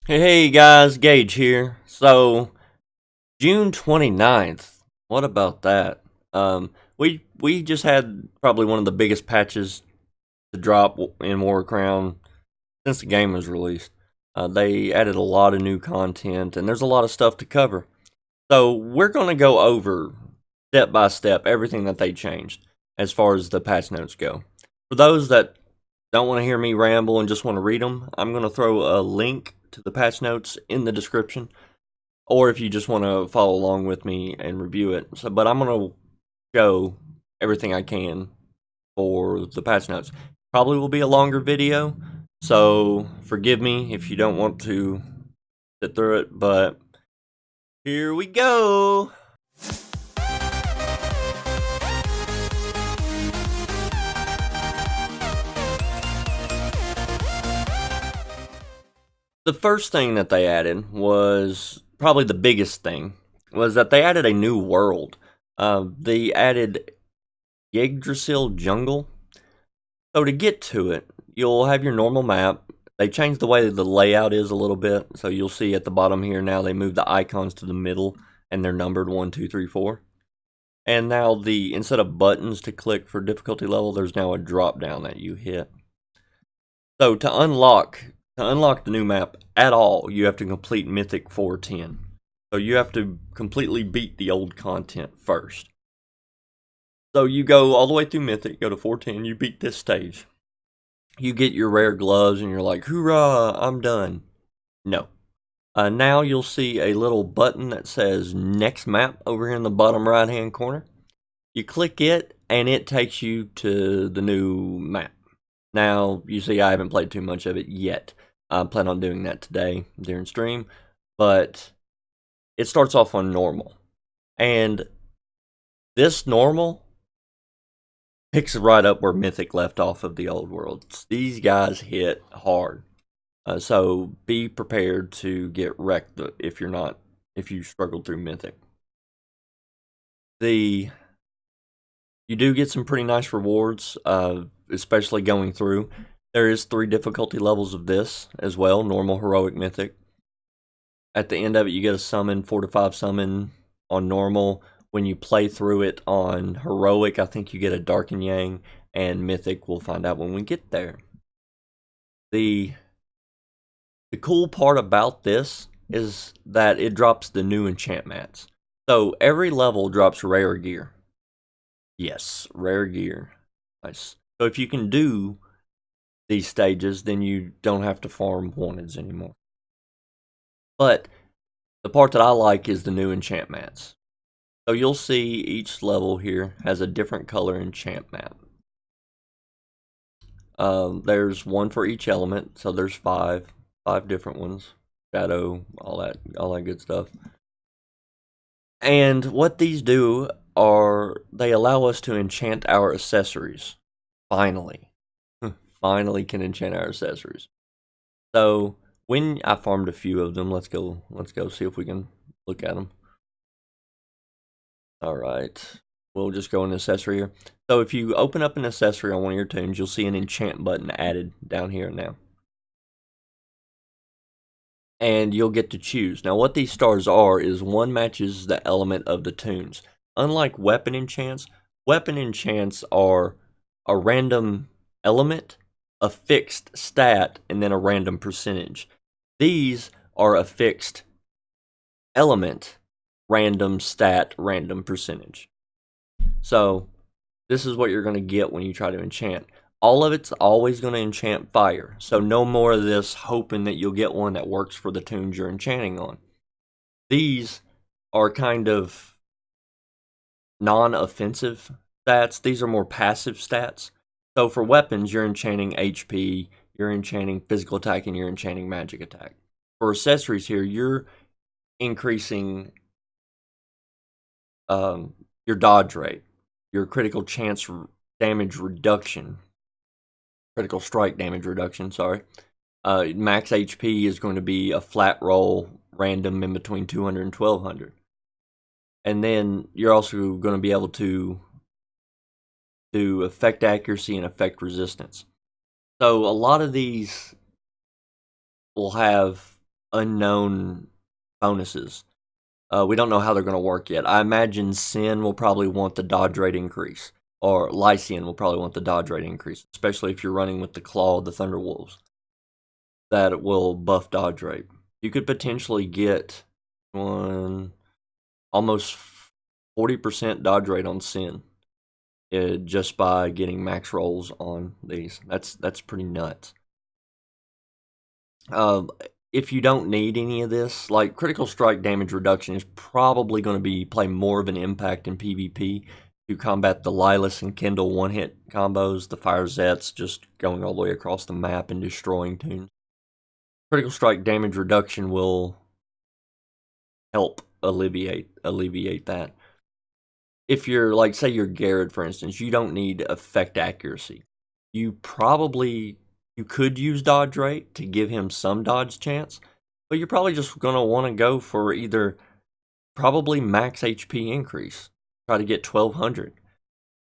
Hey guys, Gage here. So, June 29th. What about that? We just had probably one of the biggest patches to drop in War Crown since the game was released. They added a lot of new content and there's a lot of stuff to cover. So, we're going to go over step by step everything that they changed as far as the patch notes go. For those that don't want to hear me ramble and just want to read them, I'm going to throw a link to the patch notes in the description, or if you just want to follow along with me and review it. But I'm going to show everything I can for the patch notes. Probably will be a longer video, so forgive me if you don't want to sit through it, but here we go. The first thing that they added was probably the biggest thing, was that they added a new world. They added Yggdrasil Jungle. So to get to it, you'll have your normal map. They changed the way the layout is a little bit. So you'll see at the bottom here now they moved the icons to the middle and they're numbered 1, 2, 3, 4. And now instead of buttons to click for difficulty level, there's now a drop down that you hit. So to unlock the new map at all, you have to complete Mythic 410. So you have to completely beat the old content first. So you go all the way through Mythic, go to 410, you beat this stage. You get your rare gloves and you're like, hoorah, I'm done. No. Now you'll see a little button that says next map over here in the bottom right hand corner. You click it and it takes you to the new map. Now, you see I haven't played too much of it yet. I plan on doing that today during stream, but it starts off on normal. And this normal picks right up where Mythic left off of the old world. These guys hit hard. So be prepared to get wrecked if you struggle through Mythic. You do get some pretty nice rewards, especially going through. There is 3 difficulty levels of this as well, normal, heroic, mythic. At the end of it, you get a summon, 4 to 5 summon on normal. When you play through it on heroic, I think you get a dark and yang, and mythic, we'll find out when we get there. The cool part about this is that it drops the new enchant mats. So every level drops rare gear. Yes, rare gear. Nice. So if you can do these stages, then you don't have to farm wanteds anymore. But the part that I like is the new enchant mats. So you'll see each level here has a different color enchant mat. There's one for each element, so there's five different ones. Shadow, all that good stuff. And what these do are they allow us to enchant our accessories. Finally. Finally can enchant our accessories. So when I farmed a few of them, let's go see if we can look at them. Alright, we'll just go in accessory here. So if you open up an accessory on one of your tunes, you'll see an enchant button added down here now. And you'll get to choose. Now what these stars are is one matches the element of the tunes. Unlike weapon enchants are a random element, a fixed stat, and then a random percentage. These are a fixed element, random stat, random percentage. So this is what you're going to get when you try to enchant. All of it's always going to enchant fire. So no more of this hoping that you'll get one that works for the tunes you're enchanting on. These are kind of non-offensive stats. These are more passive stats. So for weapons, you're enchanting HP, you're enchanting physical attack, and you're enchanting magic attack. For accessories here, you're increasing your dodge rate, your critical chance damage reduction, critical strike damage reduction, sorry. Max HP is going to be a flat roll, random in between 200 and 1200. And then you're also going to be able to do effect accuracy and effect resistance. So a lot of these will have unknown bonuses. We don't know how they're going to work yet. I imagine Sin will probably want the dodge rate increase, or Lycian will probably want the dodge rate increase, especially if you're running with the Claw of the Thunderwolves. That will buff dodge rate. You could potentially get one almost 40% dodge rate on Sin just by getting max rolls on these. That's pretty nuts. If you don't need any of this, like critical strike damage reduction is probably going to play more of an impact in PvP to combat the Lilith and Kindle one-hit combos, the Fire Zets just going all the way across the map and destroying toons. Critical strike damage reduction will help alleviate that. If you're, like, say you're Garrett, for instance, you don't need effect accuracy. You could use dodge rate to give him some dodge chance, but you're probably just going to want to go for either probably max HP increase. Try to get 1200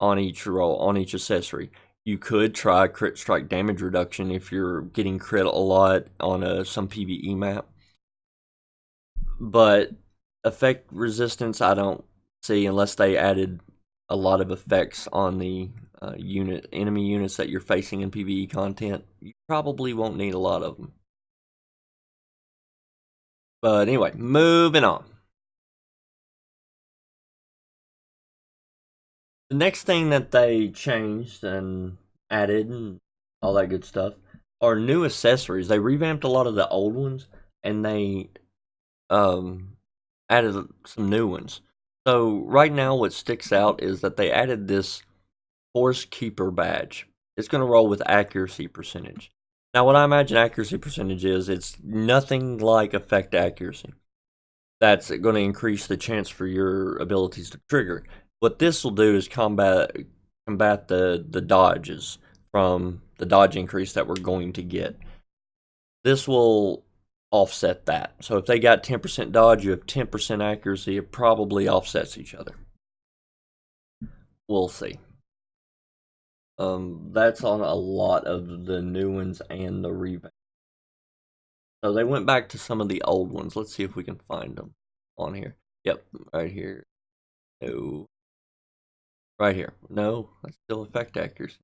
on each roll, on each accessory. You could try crit strike damage reduction if you're getting crit a lot on some PvE map. But effect resistance, I don't see unless they added a lot of effects on the enemy units that you're facing in PvE content. You probably won't need a lot of them. But anyway, moving on. The next thing that they changed and added and all that good stuff are new accessories. They revamped a lot of the old ones and they added some new ones. So right now what sticks out is that they added this Force Keeper badge. It's going to roll with accuracy percentage. Now what I imagine accuracy percentage is, it's nothing like effect accuracy. That's going to increase the chance for your abilities to trigger. What this will do is combat the dodges from the dodge increase that we're going to get. This will offset that. So if they got 10% dodge, you have 10% accuracy. It probably offsets each other. We'll see. That's on a lot of the new ones and the revamp. So they went back to some of the old ones. Let's see if we can find them on here. Yep, right here. No. Right here. No, that's still effect accuracy.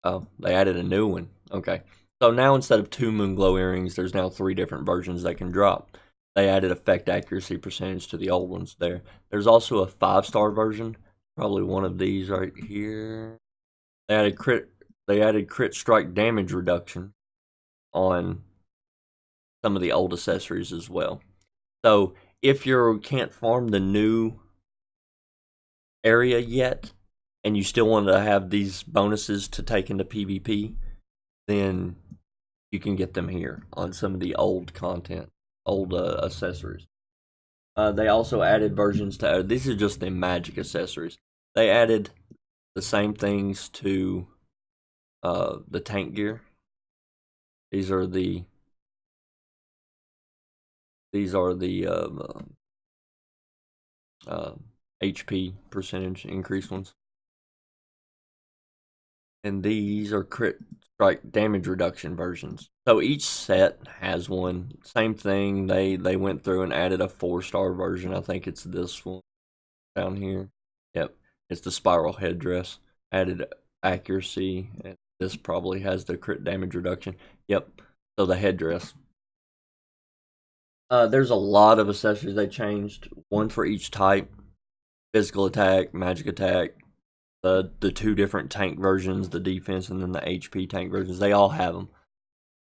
Oh, they added a new one. Okay. So now instead of 2 Moonglow earrings, there's now 3 different versions that can drop. They added effect accuracy percentage to the old ones there. There's also a 5-star version. Probably one of these right here. They added crit strike damage reduction on some of the old accessories as well. So if you can't farm the new area yet, and you still want to have these bonuses to take into PvP, then you can get them here on some of the old content, old accessories. They also added versions to, these are just the magic accessories. They added the same things to the tank gear. These are the HP percentage increased ones. And these are crit strike damage reduction versions. So each set has one. Same thing, they went through and added a 4-star version. I think it's this one down here. Yep, it's the spiral headdress. Added accuracy, and this probably has the crit damage reduction. Yep, so the headdress. There's a lot of accessories they changed. One for each type. Physical attack, magic attack, the 2 different tank versions, the defense and then the HP tank versions. They all have them.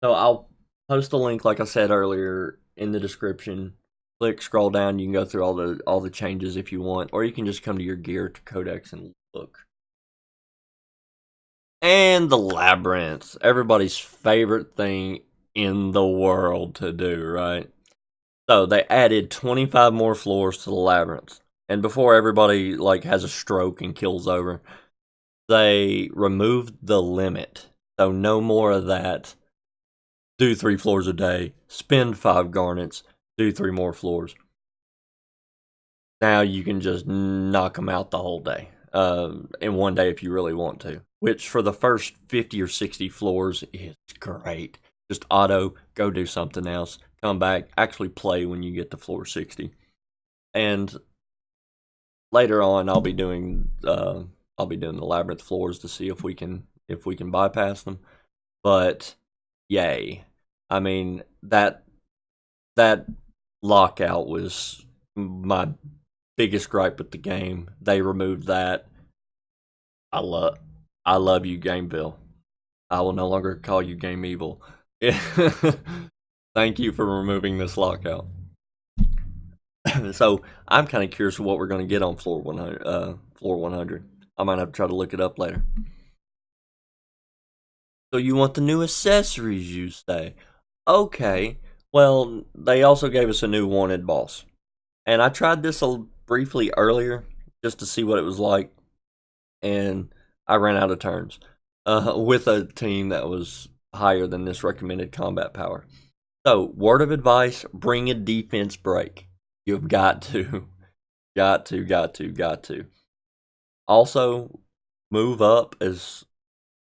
So I'll post a link, like I said earlier, in the description. Click, scroll down. You can go through all the changes if you want, or you can just come to your gear to Codex and look. And the Labyrinth, everybody's favorite thing in the world to do, right? So they added 25 more floors to the Labyrinth. And before everybody has a stroke and kills over, they removed the limit. So no more of that. Do 3 floors a day, spend 5 garnets, do 3 more floors. Now you can just knock them out the whole day. In one day if you really want to. Which for the first 50 or 60 floors is great. Just auto, go do something else, come back, actually play when you get to floor 60. And later on, I'll be doing the labyrinth floors to see if we can bypass them. But yay! I mean that lockout was my biggest gripe with the game. They removed that. I love you, Gameville. I will no longer call you Game Evil. Thank you for removing this lockout. So I'm kind of curious what we're going to get on floor 100. Floor 100. I might have to try to look it up later. So you want the new accessories, you say? Okay. Well, they also gave us a new wanted boss, and I tried this briefly earlier just to see what it was like, and I ran out of turns with a team that was higher than this recommended combat power. So, word of advice: bring a defense break. You've got to, got to. Also, move up as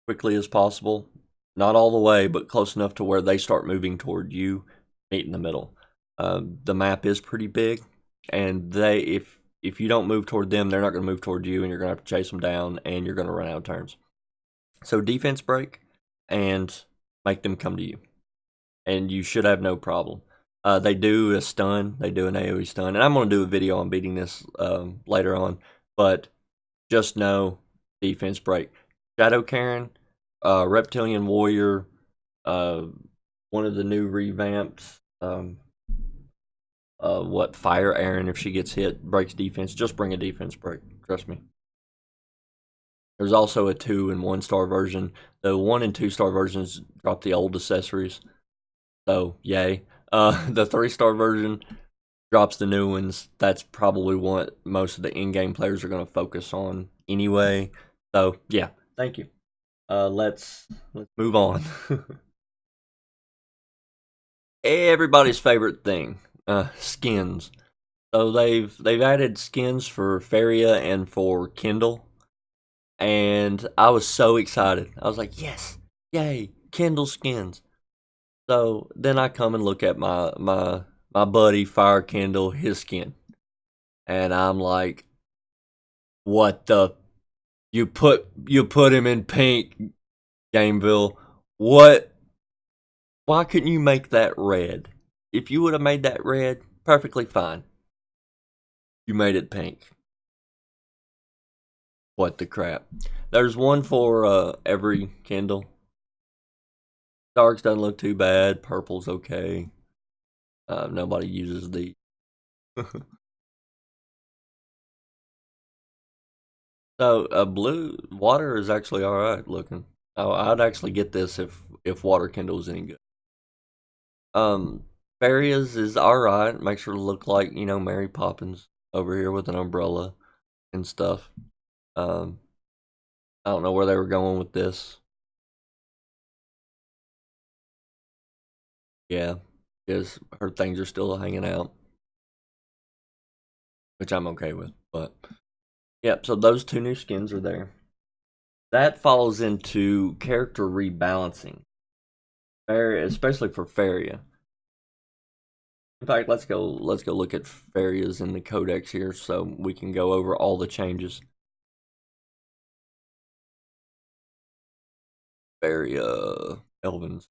quickly as possible. Not all the way, but close enough to where they start moving toward you. Meet in the middle. The map is pretty big, and if you don't move toward them, they're not going to move toward you, and you're going to have to chase them down, and you're going to run out of turns. So defense break, and make them come to you, and you should have no problem. They do a stun, they do an AoE stun, and I'm going to do a video on beating this later on, but just know defense break. Shadow Karen, Reptilian Warrior, one of the new revamped, Fire Erin, if she gets hit, breaks defense. Just bring a defense break, trust me. There's also a 2 and 1 star version. The 1 and 2 star versions drop the old accessories, so yay. The 3-star version drops the new ones. That's probably what most of the in-game players are going to focus on anyway. So yeah, thank you. Let's move on. Everybody's favorite thing, skins. So they've added skins for Faria and for Kindle, and I was so excited. I was like, yes, yay, Kindle skins. So then I come and look at my buddy Fire Kindle, his skin, and I'm like, what the? You put him in pink, Gameville. What? Why couldn't you make that red? If you would have made that red, perfectly fine. You made it pink. What the crap? There's one for every Kindle. Darks doesn't look too bad. Purple's okay. Nobody uses the. So blue water is actually all right looking. Oh, I'd actually get this if water Kindle is any good. Faria's is all right. Makes her look like Mary Poppins over here with an umbrella and stuff. I don't know where they were going with this. Yeah, because her things are still hanging out, which I'm okay with. But yep, so those 2 new skins are there. That falls into character rebalancing, especially for Faria. In fact, let's go look at Farias in the codex here, so we can go over all the changes. Faria Elvins.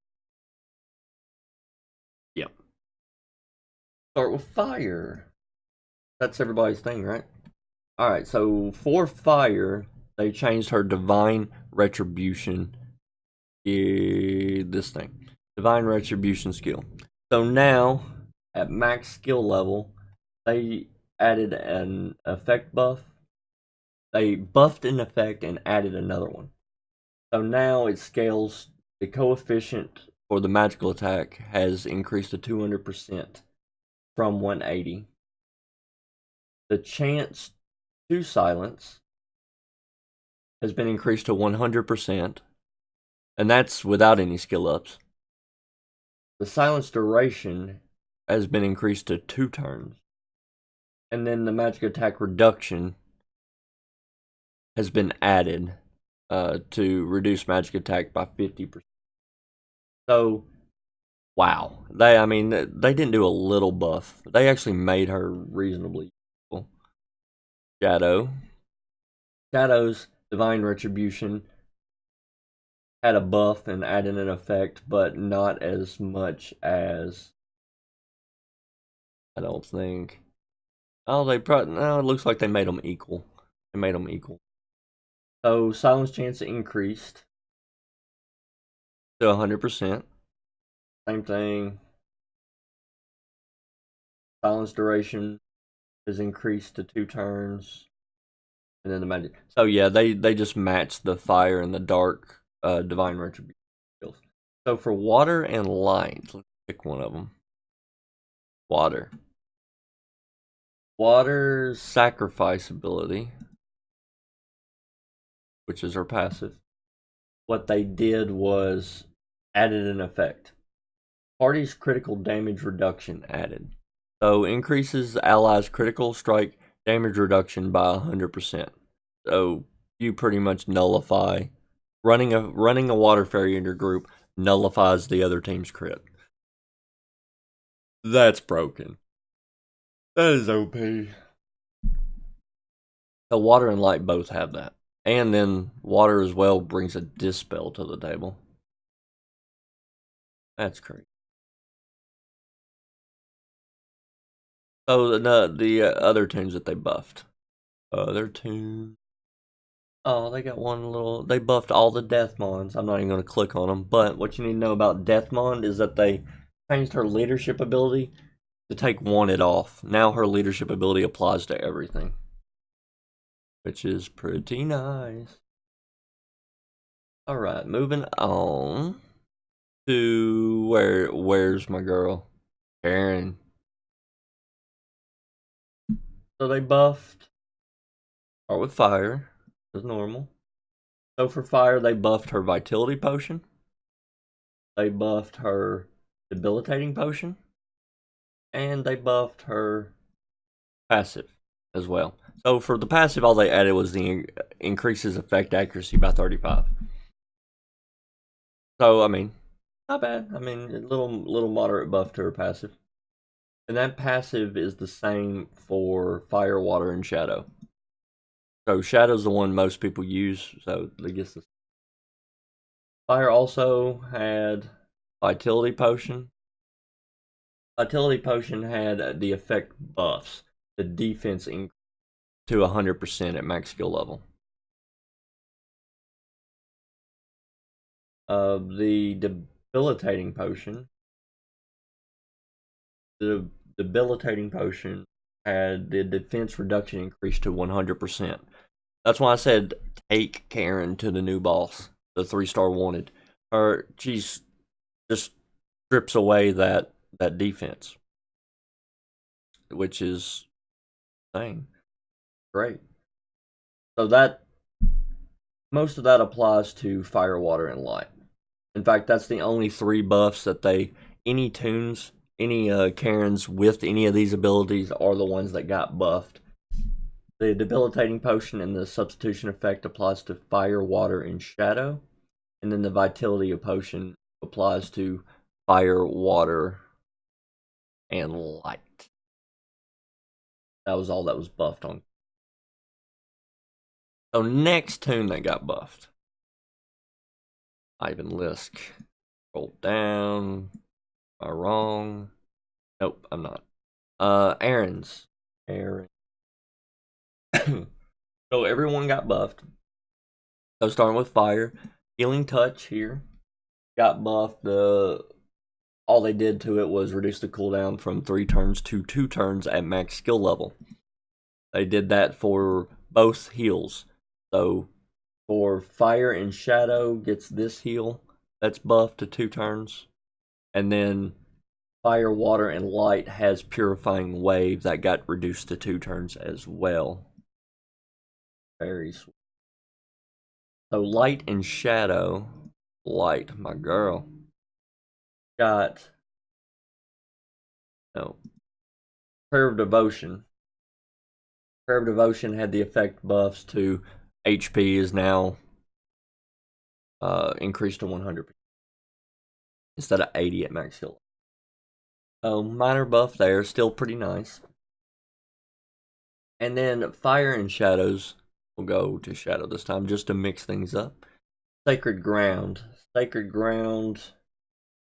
Yep. Start with fire. That's everybody's thing, right? Alright, so for fire, they changed her divine retribution. This thing. Divine retribution skill. So now, at max skill level, they added an effect buff. They buffed an effect and added another one. So now it scales, the coefficient for the magical attack has increased to 200% from 180. The chance to silence has been increased to 100%, and that's without any skill ups. The silence duration has been increased to 2 turns. And then the magic attack reduction has been added to reduce magic attack by 50%. So wow. I mean, they didn't do a little buff. They actually made her reasonably useful. Shadow. Shadow's Divine Retribution had a buff and added an effect, but not as much as, I don't think. Oh, no, it looks like they made them equal. They made them equal. So silence chance increased to 100%. Same thing. Silence duration is increased to 2 turns. And then the magic. So yeah, they just matched the fire and the dark divine retribution skills. So for water and light, let's pick one of them. Water. Water's sacrifice ability, which is her passive. What they did was added an effect. Party's critical damage reduction added. So increases allies' critical strike damage reduction by 100%. So you pretty much nullify running a water fairy in your group nullifies the other team's crit. That's broken. That is OP. So water and light both have that. And then water as well brings a dispel to the table. That's crazy. So the other tunes that they buffed. Other tunes. Oh, they got one little. They buffed all the Deathmons. I'm not even going to click on them. But what you need to know about Deathmon is that they changed her leadership ability to take wanted off. Now her leadership ability applies to everything, which is pretty nice. All right, moving on to where's my girl, Erin. So they buffed. Start with fire, as normal. So for fire, they buffed her vitality potion. They buffed her debilitating potion. And they buffed her passive as well. So for the passive, all they added was the increases effect accuracy by 35. So I mean, not bad. I mean, a little moderate buff to her passive. And that passive is the same for fire, water, and shadow. So shadow's the one most people use. So they get this. Fire also had vitality potion. Vitality potion had the effect buffs. The defense increased to 100% at max skill level. The debilitating potion. The debilitating potion had the defense reduction increased to 100%. That's why I said take Karen to the new boss, the 3-star wanted. She's just strips away that defense, which is thing great. So that most of that applies to fire, water, and light. In fact, that's the only 3 buffs that any tunes, any Karens with any of these abilities are the ones that got buffed. The debilitating potion and the substitution effect applies to fire, water, and shadow. And then the vitality potion applies to fire, water, and light. That was all that was buffed on. So next tune that got buffed. Ivan Lisk. Roll down. Am I wrong? Nope, I'm not. Erin. So everyone got buffed. So starting with fire. Healing touch here. Got buffed. All they did to it was reduce the cooldown from 3 turns to 2 turns at max skill level. They did that for both heals. So for fire and shadow gets this heal. That's buffed to 2 turns. And then fire, water, and light has purifying wave that got reduced to 2 turns as well. Very sweet. So light and shadow. Light, my girl. Got Prayer of Devotion. Prayer of Devotion had the effect buffs to HP is now increased to 100% instead of 80 at max skill. So minor buff there, still pretty nice. And then fire and shadows. We'll go to shadow this time just to mix things up. Sacred ground. Sacred ground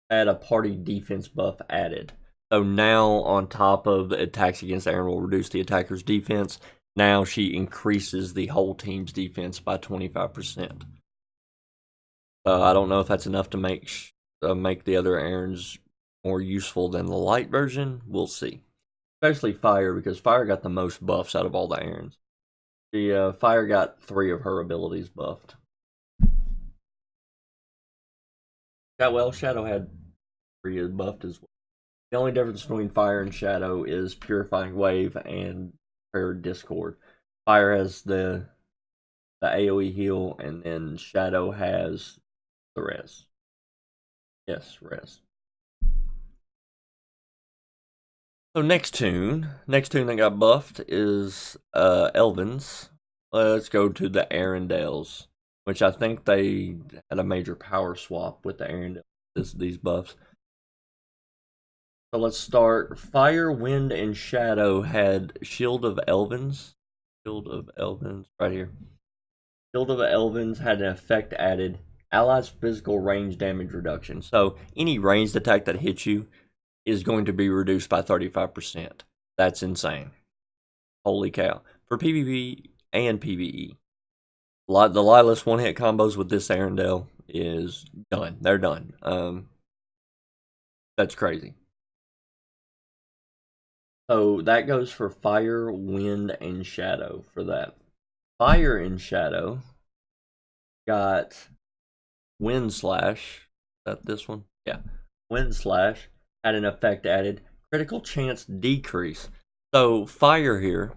had a party defense buff added. So now on top of the attacks against Erin will reduce the attacker's defense. Now she increases the whole team's defense by 25%. I don't know if that's enough to make the other Erins more useful than the light version. We'll see. Especially Fire, because Fire got the most buffs out of all the Erins. The Fire got 3 of her abilities buffed. Well, Shadow had 3 buffed as well. The only difference between Fire and Shadow is Purifying Wave and Prayer Discord. Fire has the AoE heal, and then Shadow has the res. Yes, res. So next tune that got buffed is Elvins. Let's go to the Arendelles, which I think they had a major power swap with the Arendelles, these buffs. So let's start. Fire, Wind, and Shadow had Shield of Elvins. Shield of Elvins, right here. Shield of Elvins had an effect added. Allies' physical range damage reduction. So any ranged attack that hits you is going to be reduced by 35%. That's insane. Holy cow. For PvP and PvE. The Lylus one-hit combos with this Arendelle is done. They're done. That's crazy. So that goes for Fire, Wind, and Shadow for that. Fire and Shadow got Wind Slash. Is that this one? Yeah. Wind Slash had an effect added. Critical chance decrease. So Fire here,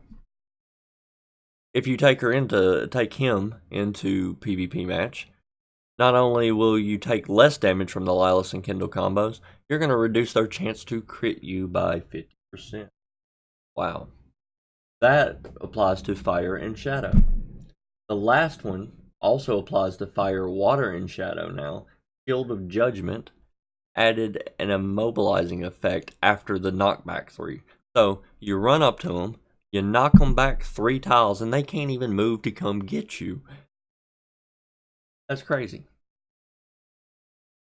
if you take him into PvP match, not only will you take less damage from the Lylus and Kindle combos, you're going to reduce their chance to crit you by 50%. Wow. That applies to Fire and Shadow. The last one also applies to Fire, Water, and Shadow now. Shield of Judgment added an immobilizing effect after the knockback 3. So you run up to them, you knock them back 3 tiles, and they can't even move to come get you. That's crazy.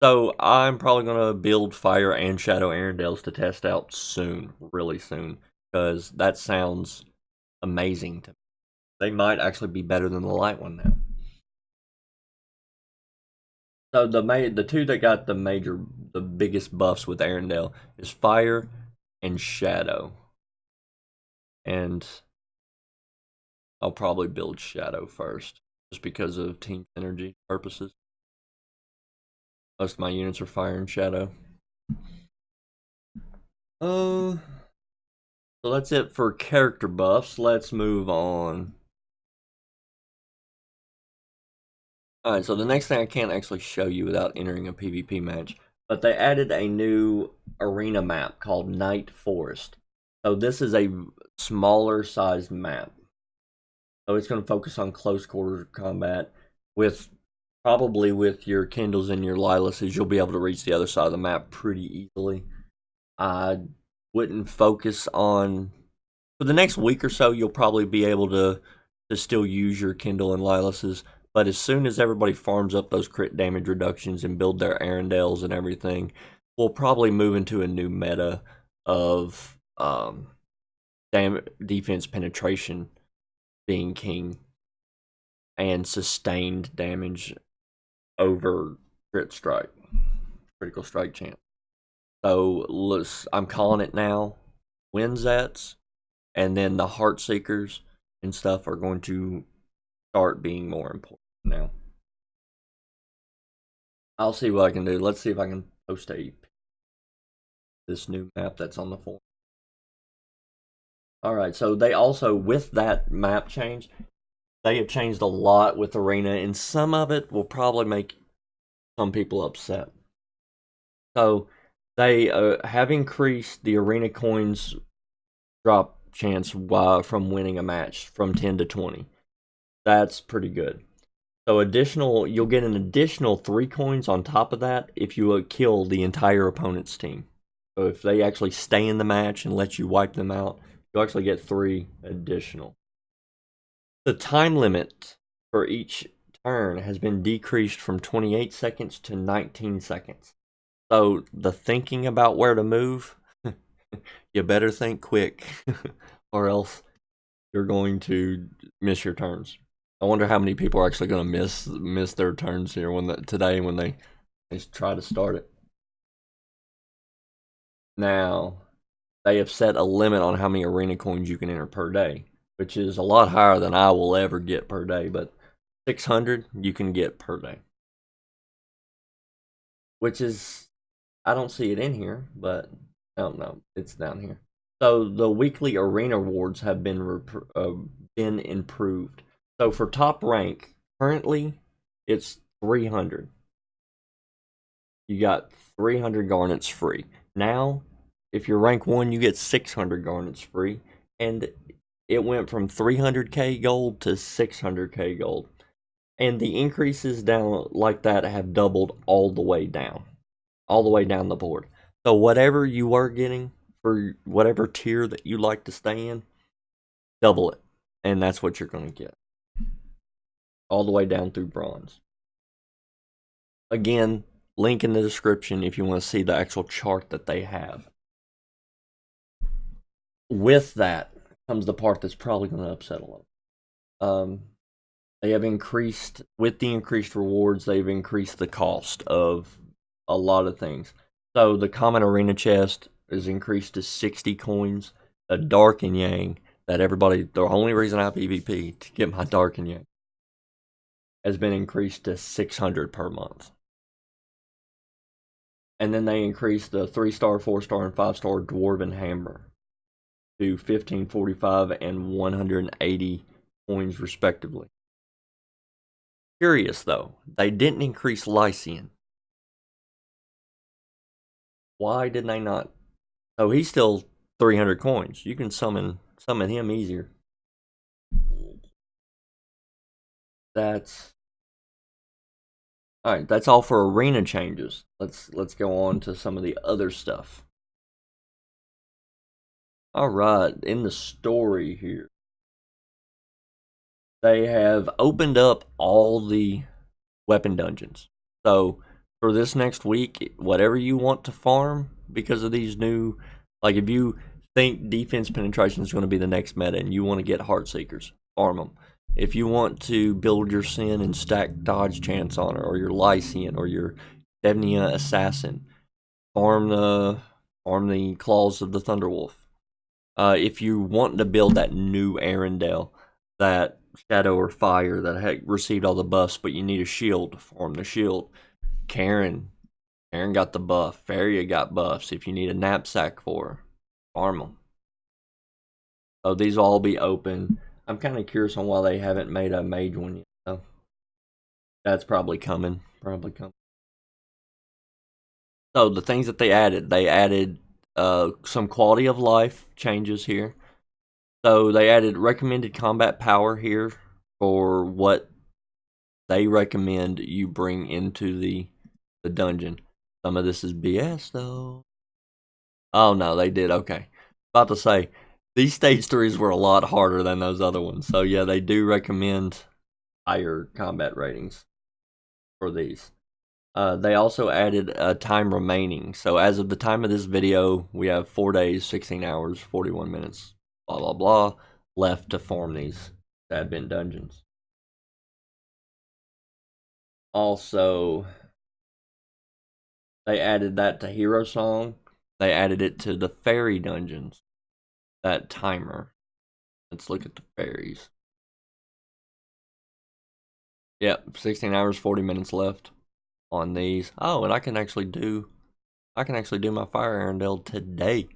So I'm probably going to build Fire and Shadow Arendelles to test out soon, really soon, because that sounds amazing to me. They might actually be better than the light one now. So the 2 that got the biggest buffs with Arendelle is Fire and Shadow. And I'll probably build Shadow first, just because of team synergy purposes. Most of my units are Fire and Shadow. So that's it for character buffs. Let's move on. Alright, so the next thing I can't actually show you without entering a PvP match, but they added a new arena map called Night Forest. So this is a smaller sized map. So it's going to focus on close quarter combat probably with your Kindles and your Lyluses. You'll be able to reach the other side of the map pretty easily. I wouldn't focus on... For the next week or so, you'll probably be able to still use your Kindle and Lyluses. But as soon as everybody farms up those crit damage reductions and build their Arendelles and everything, we'll probably move into a new meta of defense penetration being king and sustained damage over critical strike chance. So I'm calling it now. Winzets and then the Heartseekers and stuff are going to start being more important now. I'll see what I can do. Let's see if I can post this new map that's on the forum. Alright, so they also, with that map change, they have changed a lot with Arena, and some of it will probably make some people upset. So, they have increased the Arena coins drop chance from winning a match from 10 to 20. That's pretty good. So you'll get an additional 3 coins on top of that if you kill the entire opponent's team. So if they actually stay in the match and let you wipe them out, you'll actually get 3 additional. The time limit for each turn has been decreased from 28 seconds to 19 seconds. So the thinking about where to move, you better think quick, or else you're going to miss your turns. I wonder how many people are actually going to miss their turns here today when they try to start it. Now, they have set a limit on how many arena coins you can enter per day, which is a lot higher than I will ever get per day, but 600 you can get per day. Which is, I don't see it in here, but I don't know, it's down here. So the weekly arena rewards have been improved. So for top rank, currently it's 300. You got 300 garnets free. Now, if you're rank 1, you get 600 garnets free, and it went from 300k gold to 600k gold. And the increases down like that have doubled all the way down the board. So whatever you are getting for whatever tier that you like to stay in, double it, and that's what you're going to get. All the way down through bronze. Again, link in the description if you want to see the actual chart that they have. With that comes the part that's probably going to upset a lot. They have increased, with the increased rewards, they've increased the cost of a lot of things. So the common arena chest is increased to 60 coins. The dark and yang, that everybody, the only reason I PvP to get my dark and yang, has been increased to 600 per month. And then they increased the 3-star, 4-star, and 5-star dwarven hammer to 1545 and 180 coins respectively. Curious though, they didn't increase Lycian. Why did they not? Oh, he's still 300 coins. You can summon him easier. That's alright, that's all for arena changes. Let's go on to some of the other stuff. Alright, in the story here, they have opened up all the weapon dungeons. So for this next week, whatever you want to farm because of these new, like if you think defense penetration is going to be the next meta and you want to get heart seekers, farm them. If you want to build your Sin and stack dodge chance on it, or your Lycian, or your Devnia assassin, farm the claws of the Thunderwolf. If you want to build that new Arendelle, that Shadow or Fire that had received all the buffs, but you need a shield, farm the shield. Karen got the buff. Faria got buffs. If you need a knapsack for her, farm them. So these will all be open. I'm kind of curious on why they haven't made a mage one yet. So that's probably coming. So the things that they added some quality of life changes here. So they added recommended combat power here for what they recommend you bring into the dungeon. Some of this is BS though. Oh no, they did, okay. About to say, these stage 3s were a lot harder than those other ones. So yeah, they do recommend higher combat ratings for these. They also added time remaining. So as of the time of this video, we have 4 days, 16 hours, 41 minutes, blah, blah, blah, left to farm these advent dungeons. Also, they added that to Hero Song. They added it to the fairy dungeons. That timer. Let's look at the fairies. Yep, 16 hours, 40 minutes left on these. Oh, and I can actually do my Fire Arendelle today.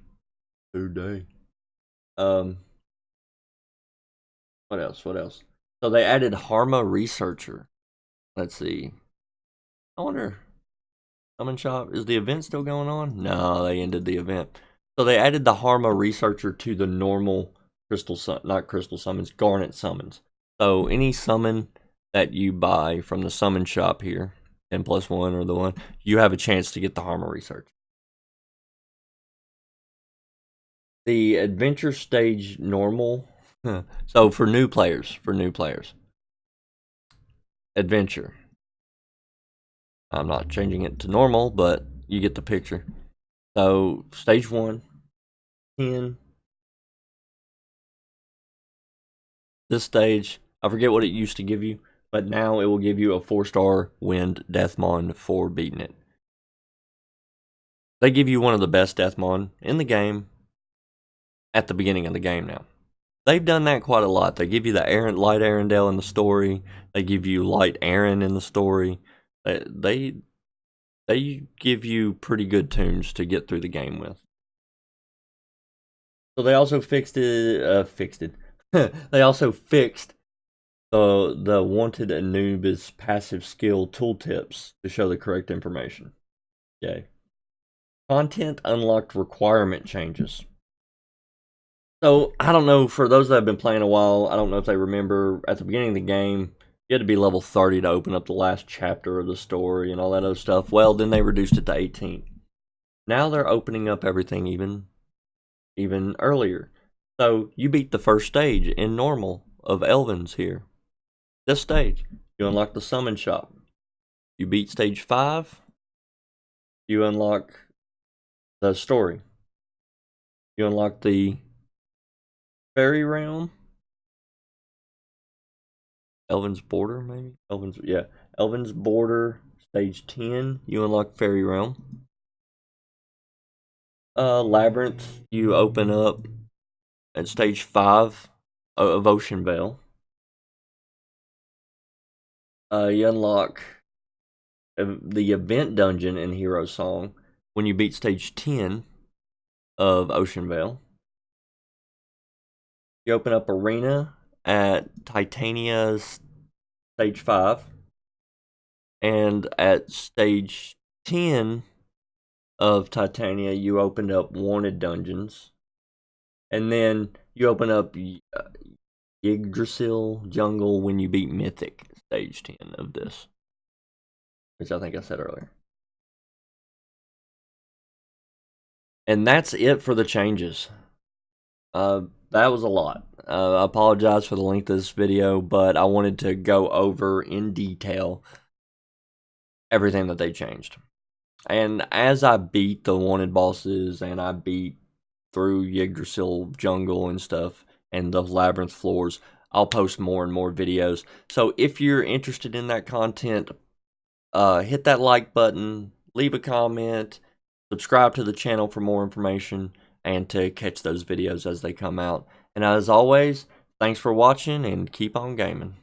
What else? So they added Harma Researcher. Let's see. I wonder, Summon Shop, is the event still going on? No, they ended the event. So they added the Harma Researcher to the normal Garnet summons. So any summon that you buy from the Summon Shop here, 10+1 or the one, you have a chance to get the Harma Research. The adventure stage normal. So for new players, adventure. I'm not changing it to normal, but you get the picture. So stage 1, 10. This stage, I forget what it used to give you, but now it will give you a 4-star wind Deathmon for beating it. They give you one of the best Deathmon in the game at the beginning of the game now. They've done that quite a lot. They give you the Erin, Light Arendelle in the story. They give you Light Erin in the story. They give you pretty good tunes to get through the game with. So they also fixed it. They also fixed the wanted Anubis passive skill tooltips to show the correct information. Yay. Content unlocked requirement changes. So, I don't know, for those that have been playing a while, I don't know if they remember, at the beginning of the game, you had to be level 30 to open up the last chapter of the story and all that other stuff. Well, then they reduced it to 18. Now they're opening up everything even earlier. So, you beat the first stage in normal of Elven's here. This stage, you unlock the summon shop. You beat stage 5, you unlock the story. You unlock the fairy realm. Elven's Border, maybe? Elven's Border, stage 10, you unlock fairy realm. Labyrinth, you open up at stage 5 of Ocean Vale. You unlock the event dungeon in Hero Song when you beat stage 10 of Ocean Vale. You open up Arena at Titania's stage 5. And at stage 10 of Titania, you opened up Wanted Dungeons. And then you open up Yggdrasil Jungle when you beat Mythic, stage 10 of this. Which I think I said earlier. And that's it for the changes. That was a lot. I apologize for the length of this video, but I wanted to go over in detail everything that they changed. And as I beat the wanted bosses and I beat through Yggdrasil Jungle and stuff and the Labyrinth floors, I'll post more and more videos. So if you're interested in that content, hit that like button, leave a comment, subscribe to the channel for more information, and to catch those videos as they come out. And as always, thanks for watching and keep on gaming.